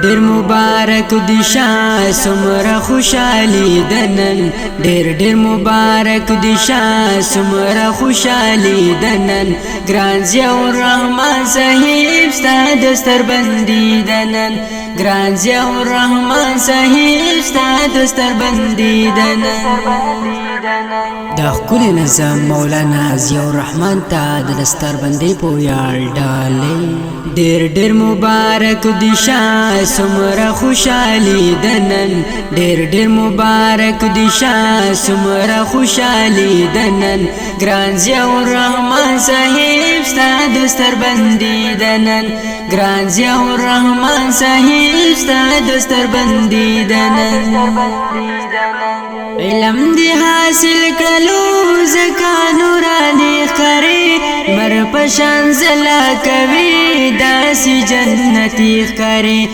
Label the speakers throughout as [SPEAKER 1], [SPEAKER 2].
[SPEAKER 1] ډېر مبارک دی شاه سمره خوشالي دنن ډېر مبارک دی شاه سمره خوشالي دنن ګران ضیاء الرحمن صاحب ستا دستر بندي دنن ګران ضیاء الرحمن صاحب ستا دستر بندي دنن دا خپل نظام مولانا ضیاء الرحمن ته د دستر بندي په یال ډالې ډېر مبارک دی شاه سمره خوشالي دنن ډېر مبارک دی شاه سمره خوشالي دنن ګران ضیاء الرحمن صاحب ستا دستر بندي دنن ګران ضیاء الرحمن صاحب ستا دستر بندي دنن علم دی حاصل کلو زکا نورانی خری مر پشان زلا کوي داسی جنتی خری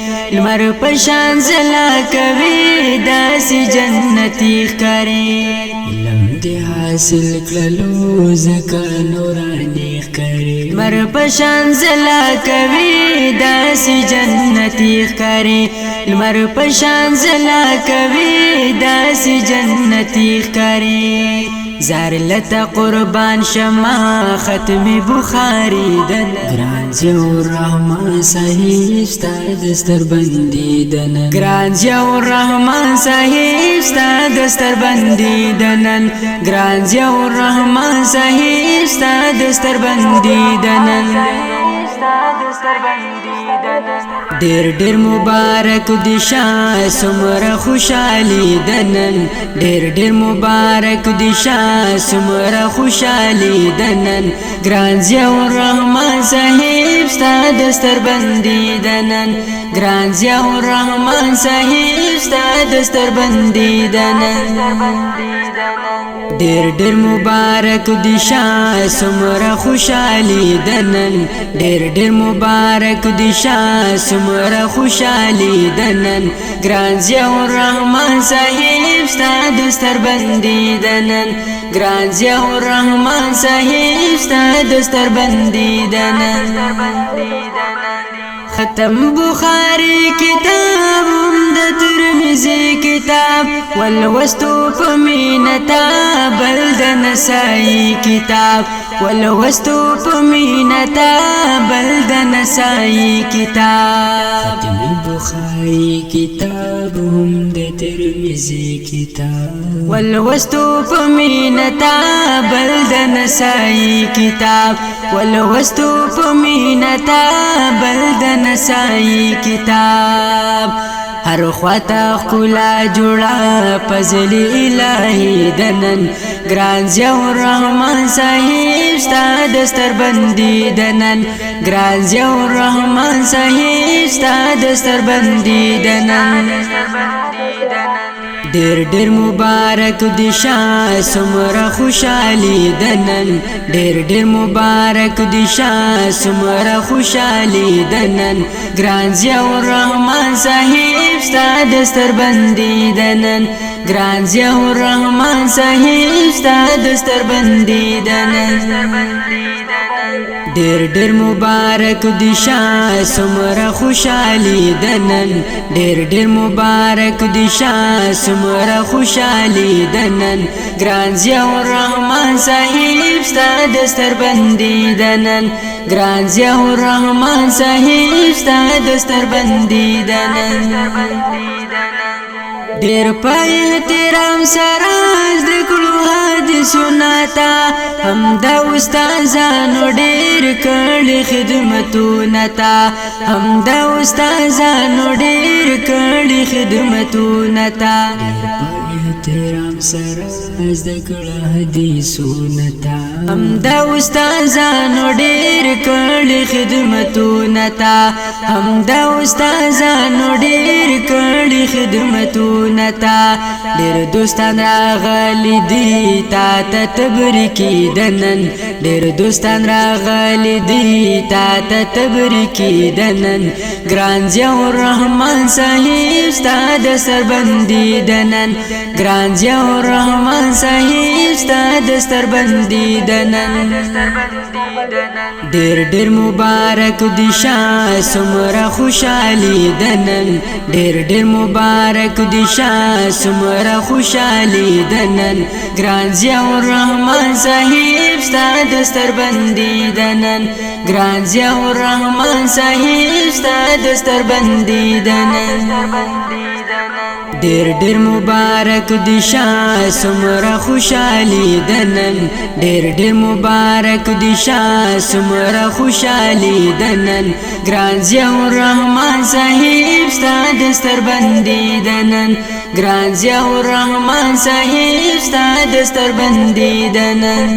[SPEAKER 1] مر پشان زلا کوي داسی جنتی خری علم دی حاصل کلو زکا نورانی خری مر پشان زلا کوي داسی جنتی خری مر پشان زلا کوي داسی جنتی خری زار لتا قربان شما ختم بخاری دن ګران ضیاء الرحمن صاحب ستا دستر بندي دنن ګران ضیاء الرحمن صاحب ستا دستر بندي دنن ګران ضیاء الرحمن صاحب ستا دستر بندي دنن ډېر مبارک دی شاه سمره خوشالي دنن ډېر مبارک دی شاه سمره خوشالي دنن ګران ضیاء الرحمن صاحب ستا دستر بندي دنن ګران ضیاء الرحمن صاحب ستا دستر بندي دنن ډېر مبارک دی شاه سمره خوشالي دنن ډېر مبارک دی شاه سمره خوشالي دنن ګران ضیاء الرحمن صاحب ستا دستر بندي دنن ګران ضیاء الرحمن صاحب ستا دستر بندي دنن ختم بخاری کتاب د ترمذی کتاب ولوستو پمینتا بل د نسائی کتاب ولوستو پمینتا بل د نسائی کتاب ختم بخاری کتاب هم د ترمذی کتاب ولوستو پمینتا بل د نسائی کتاب ولوستو پمینتا بل د نسائی کتاب هر خواته خلا جوړه فضل الهی دنن ګران ضیاء الرحمن صاحب ستا دستر بندي دنن ګران ضیاء الرحمن صاحب ستا دستر بندي دنن ډېر مبارک دی شاه سمره خوشالي دنن ډېر مبارک دی شاه سمره خوشالي دنن ګران ضیاء الرحمن صاحب ستا دستر بندي دنن ګران ضیاء الرحمن صاحب ستا دستر بندي دنن ډېر مبارک دی شاه سمره خوشالي دنن ډېر مبارک دی شاه سمره خوشالي دنن ګران ضیاء الرحمن صاحب ستا دستر بندي دنن ګران ضیاء الرحمن صاحب ستا دستر بندي دنن ډېر په احترام سره زده کړو حدیثونه تا هم د استادانو ډېر کړي خدمتونه تا هم د استادانو ډېر کړي خدمتونه تا احترام سره زده کړو حدیثونه تا هم د استادانو ډېر کړي خدمتونه تا هم د استادانو ډېر کړي خدمتونه تا ډېر دوستان راغلي دي تا ته تبریکي دنن ډېر دوستان راغلي دي تا ته تبریکي دنن ګران ضیاء الرحمن صاحب ستا دستر بندي دنن ګران ضیاء الرحمن صاحب ستا دستر بندي دنن ډېر مبارک دی شاه سمره خوشالي دنن ډېر مبارک دی شاه سمره خوشالي دنن ګران ضیاء الرحمن صاحب ستا دستر بندي دنن ګران ضیاء الرحمن صاحب ستا دستر بندي دنن ډېر مبارک دی شاه سمره خوشالي دنن ډېر مبارک دی شاه سمره خوشالي دنن ګران ضیاء الرحمن صاحب ستا دستر بندي دنن ګران ضیاء الرحمن صاحب ستا دستر بندي دنن